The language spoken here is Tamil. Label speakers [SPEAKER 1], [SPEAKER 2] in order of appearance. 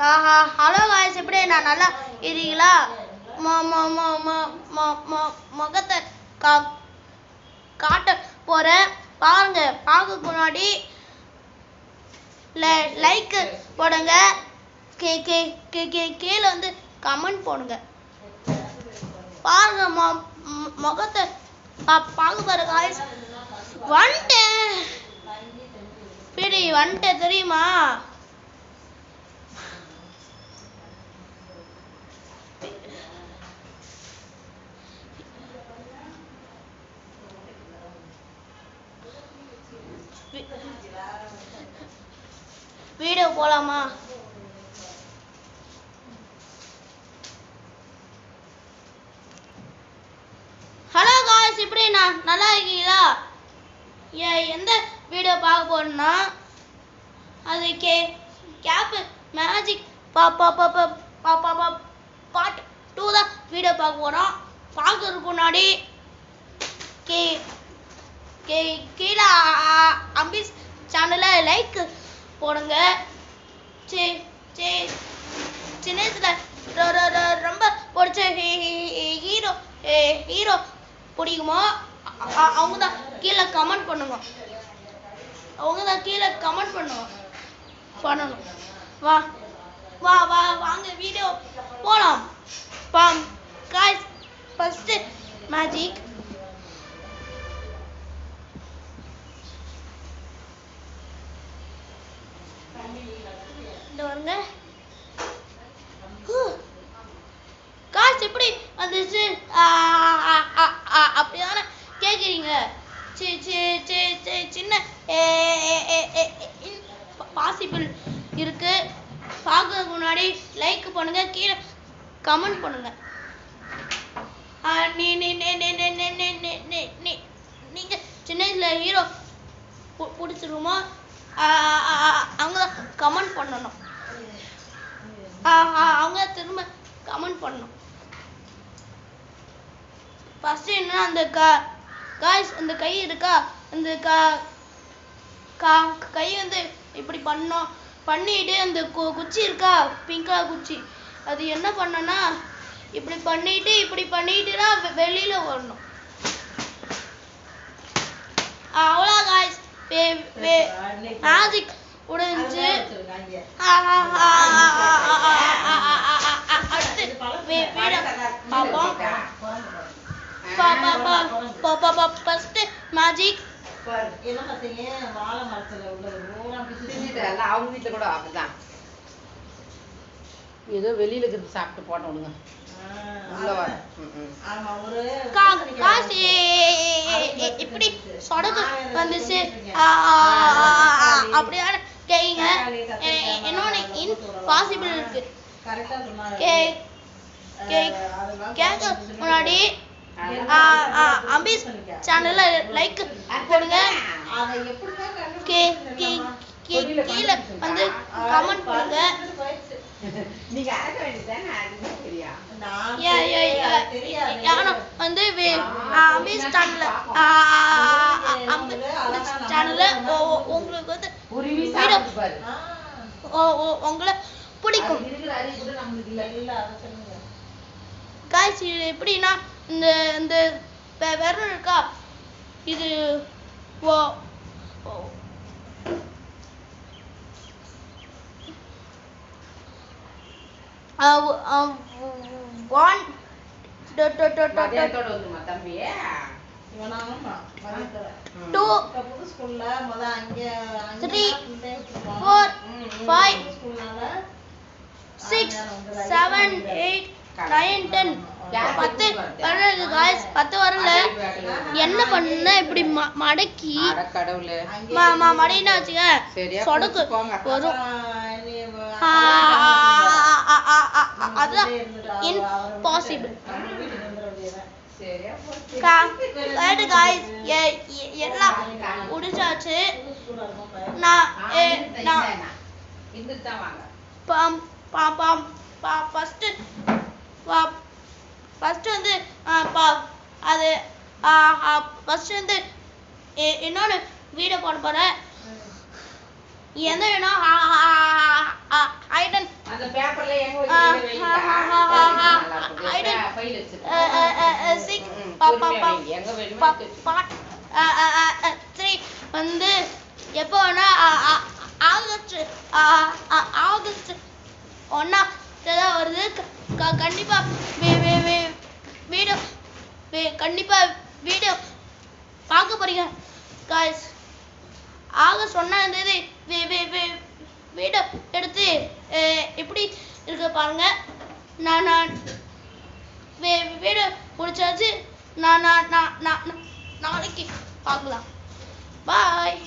[SPEAKER 1] ஹலோ காய்ஸ், எப்படி நான் நல்லா இருக்கீங்களா? முகத்தை காட்ட போறேன் பாருங்க. பார்க்க முன்னாடி லைக் போடுங்க, கீழே வந்து கமெண்ட் போடுங்க. பாருங்க, முகத்தை பார்க்க பாருங்க காய்ஸ். வந்துட்டேன் தெரியுமா? வீடியோ போலாமா? ஹலோ காய்ஸ், இப்படி நான் நல்லா இருக்கீங்களா? எந்த வீடியோ பார்க்க போறேன்னா, அது கேப் மேஜிக் பார்ட் 2 தான் வீடியோ பார்க்க போறோம். பார்க்கறதுக்கு முன்னாடி கீழே அம்பிஸ் சேனலை லைக் போடுங்க. சின்னத்துல ரொம்ப பிடிச்ச ஹீரோ பிடிக்குமோ அவங்க தான் கீழே கமெண்ட் பண்ணுங்க. பண்ணணும். வாங்க வீடியோ போலாம். காய்ஸ், ஃபர்ஸ்ட் மேஜிக் வருங்க. காசு எப்படி வந்துச்சு அப்படிதானே கேக்குறீங்க? சின்ன பாசிபிள் இருக்கு. பார்க்கறதுக்கு முன்னாடி லைக் பண்ணுங்க, கீழே கமெண்ட் பண்ணுங்க. நீங்க சின்ன வயசுல ஹீரோ பிடிச்சிருமோ அவங்க கமெண்ட் பண்ணணும். அவங்க திரும்ப கமெண்ட் பண்ணணும். ஃபர்ஸ்ட் என்ன, அந்த காய்ஸ் அந்த கை இருக்கா, அந்த கை வந்து இப்படி பண்ணிட்டு அந்த குச்சி இருக்கா, பிங்க் கலர் குச்சி, அது என்ன பண்ணனா இப்படி பண்ணிட்டுனா வெளியில வரணும். அவ்வளோ காய்ஸ், மேஜிக் முடிஞ்சு. அடுத்து வீடியோ பார்ப்போம். ஃபர்ஸ்ட் மேஜிக்
[SPEAKER 2] அவங்க வீட்டுல கூட அப்படிதான் ஏதோ வெளியில இருந்து சாப்பிட்டு போட்ட விடுங்க.
[SPEAKER 1] இப்படி சொடக்கு வந்துச்சு அப்படியான கேங்க. இன்னொன்னு இம்பாசிபிள் இருக்கு. கேட்க முன்னாடி அம்பிஸ் சேனல்ல லைக் போடுங்க, கீழே வந்து கமெண்ட் பண்ணுங்க. வந்து அம்பிஸ் சேனல்ல உங்களுக்கு வந்து உங்களை பிடிக்கும். காய்ஸ், இது எப்படின்னா, இந்த விரல் இருக்கா, இது 1 2 3 4 5 6 7 8 9 10 10 வரல காய்ஸ். 10 வரல. என்ன பண்ண, இப்படி மடக்கி மடினா வச்சுக்க சொடக்கு வரும். அதுதான் இம்பாசிபிள். காய்ஸ், எல்லாம் முடிச்சாச்சு. ஃபர்ஸ்ட் வந்து அது ஃபர்ஸ்ட் வந்து இன்னொன்று வீடியோ போட போகிறேன். எந்த வேணும் ஐடன்
[SPEAKER 2] அந்த பேப்பர்ல எங்க வச்சிருக்கீங்க வைங்க. ஐடன் ஃபைல் வச்சிருக்கேன். 6 எங்க வேணுமோ
[SPEAKER 1] பார்ட் 3 வந்து எப்போ வேணா ஆகஸ்ட் 1 தான் வருது. கண்டிப்பா வீடியோ கண்டிப்பா வீடியோ பார்க்க போறீங்க guys. ஆகஸ்ட் 1ஆம் தேதி வீடியோ எடுத்து எப்படி இருக்கு பாருங்க. நான் வீடியோ முடிச்சாச்சு. நான் நாளைக்கு பார்க்கலாம். பாய்.